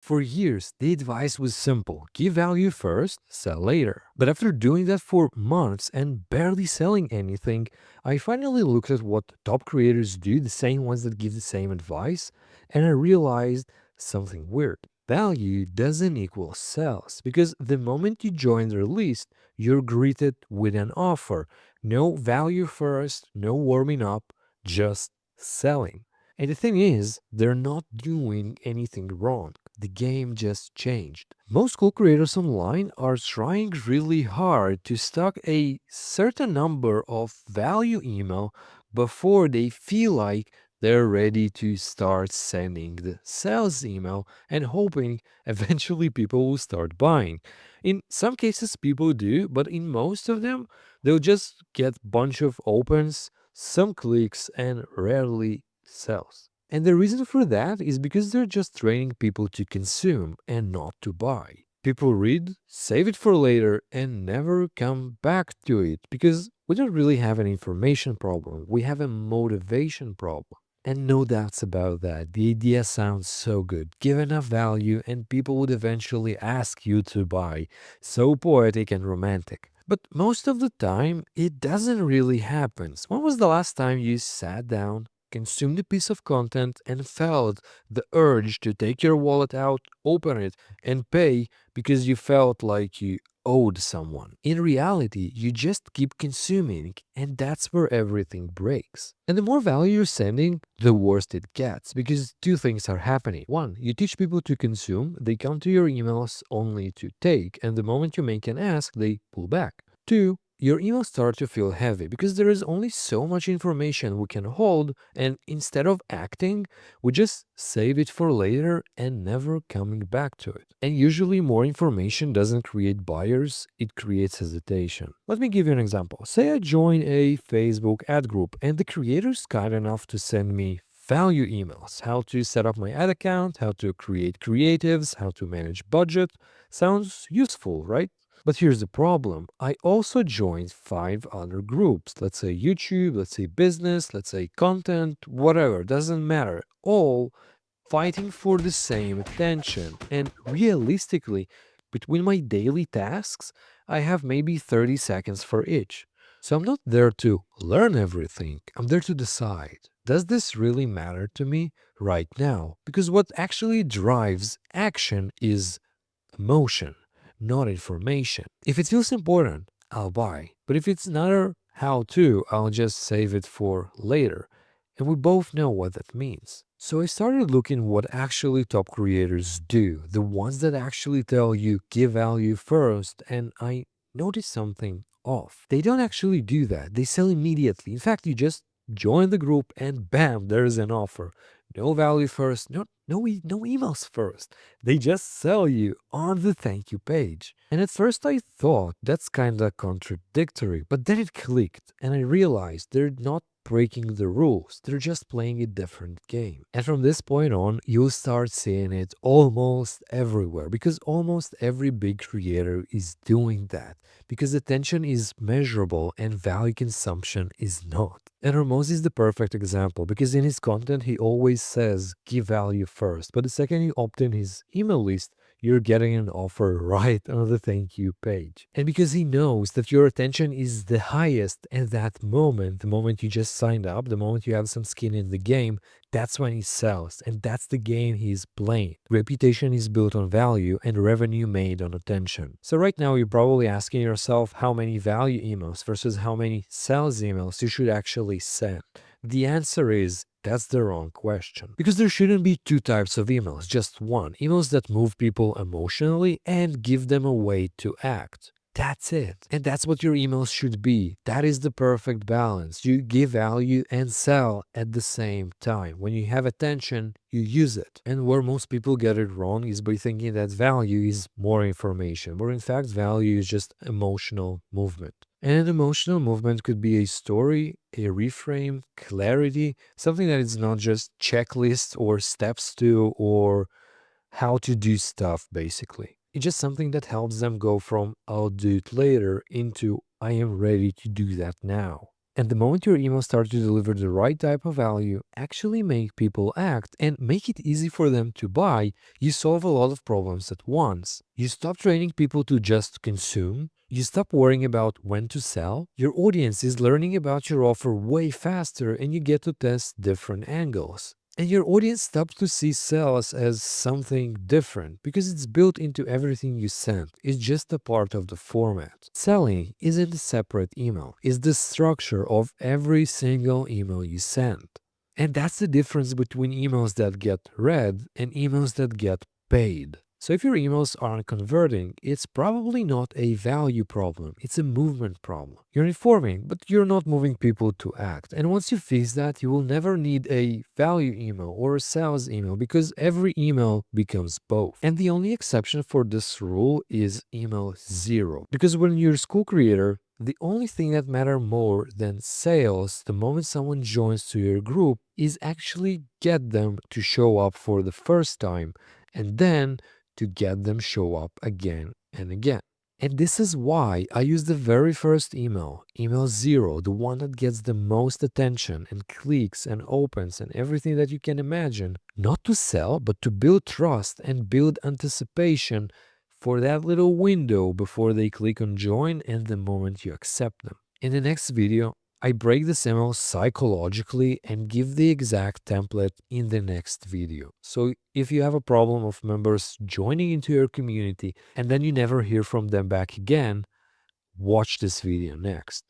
For years, the advice was simple: give value first, sell later. But after doing that for months and barely selling anything, I finally looked at what top creators do, the same ones that give the same advice, and I realized something weird. Value doesn't equal sales because the moment you join their list, you're greeted with an offer. No value first, no warming up, just selling. And the thing is, they're not doing anything wrong. The game just changed. Most cool creators online are trying really hard to stock a certain number of value email before they feel like they're ready to start sending the sales email and hoping eventually people will start buying. In some cases people do, but in most of them they'll just get bunch of opens, some clicks and rarely sells. And the reason for that is because they're just training people to consume and not to buy. People read, save it for later, and never come back to it because we don't really have an information problem. We have a motivation problem. And no doubts about that. The idea sounds so good. Give enough value, and people would eventually ask you to buy. So poetic and romantic. But most of the time, it doesn't really happen. When was the last time you sat down, consumed a piece of content, and felt the urge to take your wallet out, open it, and pay because you felt like you owed someone? In reality, you just keep consuming, and that's where everything breaks. And the more value you're sending, the worse it gets, because two things are happening. One, you teach people to consume, they come to your emails only to take, and the moment you make an ask, they pull back. Two, your emails start to feel heavy because there is only so much information we can hold, and instead of acting, we just save it for later and never coming back to it. And usually, more information doesn't create buyers, it creates hesitation. Let me give you an example. Say I join a Facebook ad group, and the creator's kind enough to send me value emails: how to set up my ad account, how to create creatives, how to manage budget. Sounds useful, right? But here's the problem. I also joined 5 other groups. Let's say YouTube, let's say business, let's say content, whatever, doesn't matter. All fighting for the same attention. And realistically, between my daily tasks, I have maybe 30 seconds for each. So I'm not there to learn everything. I'm there to decide. Does this really matter to me right now? Because what actually drives action is emotion, not information. If it feels important, I'll buy. But if it's not a how to, I'll just save it for later. And we both know what that means. So I started looking what actually top creators do, the ones that actually tell you give value first, and I noticed something off. They don't actually do that. They sell immediately. In fact, you just join the group and bam, there's an offer. No value first, no emails first. They just sell you on the thank you page. And at first I thought that's kinda contradictory, but then it clicked and I realized they're not breaking the rules. They're just playing a different game. And from this point on, you'll start seeing it almost everywhere because almost every big creator is doing that because attention is measurable and value consumption is not. And Ramos is the perfect example because in his content, he always says give value first. But the second you opt in his email list, you're getting an offer right on the thank you page. And because he knows that your attention is the highest at that moment, the moment you just signed up, the moment you have some skin in the game, that's when he sells. And that's the game he's playing. Reputation is built on value and revenue made on attention. So right now, you're probably asking yourself how many value emails versus how many sales emails you should actually send. The answer is that's the wrong question. Because there shouldn't be two types of emails, just one. Emails that move people emotionally and give them a way to act. That's it. And that's what your emails should be. That is the perfect balance. You give value and sell at the same time. When you have attention, you use it. And where most people get it wrong is by thinking that value is more information, where in fact value is just emotional movement. And an emotional movement could be a story, a reframe, clarity, something that is not just checklists or steps to or how to do stuff, basically. It's just something that helps them go from I'll do it later into I am ready to do that now. And the moment your emails start to deliver the right type of value, actually make people act, and make it easy for them to buy, you solve a lot of problems at once. You stop training people to just consume. You stop worrying about when to sell. Your audience is learning about your offer way faster, and you get to test different angles. And your audience stops to see sales as something different because it's built into everything you send. It's just a part of the format. Selling isn't a separate email, it's the structure of every single email you send. And that's the difference between emails that get read and emails that get paid. So if your emails aren't converting, it's probably not a value problem, it's a movement problem. You're informing, but you're not moving people to act. And once you fix that, you will never need a value email or a sales email because every email becomes both. And the only exception for this rule is email 0. Because when you're a Skool creator, the only thing that matters more than sales the moment someone joins to your group is actually get them to show up for the first time, and then to get them show up again and again. And this is why I use the very first email, email 0, the one that gets the most attention and clicks and opens and everything that you can imagine, not to sell, but to build trust and build anticipation for that little window before they click on join and the moment you accept them. In the next video, I break this email psychologically and give the exact template in the next video. So if you have a problem of members joining into your community and then you never hear from them back again, watch this video next.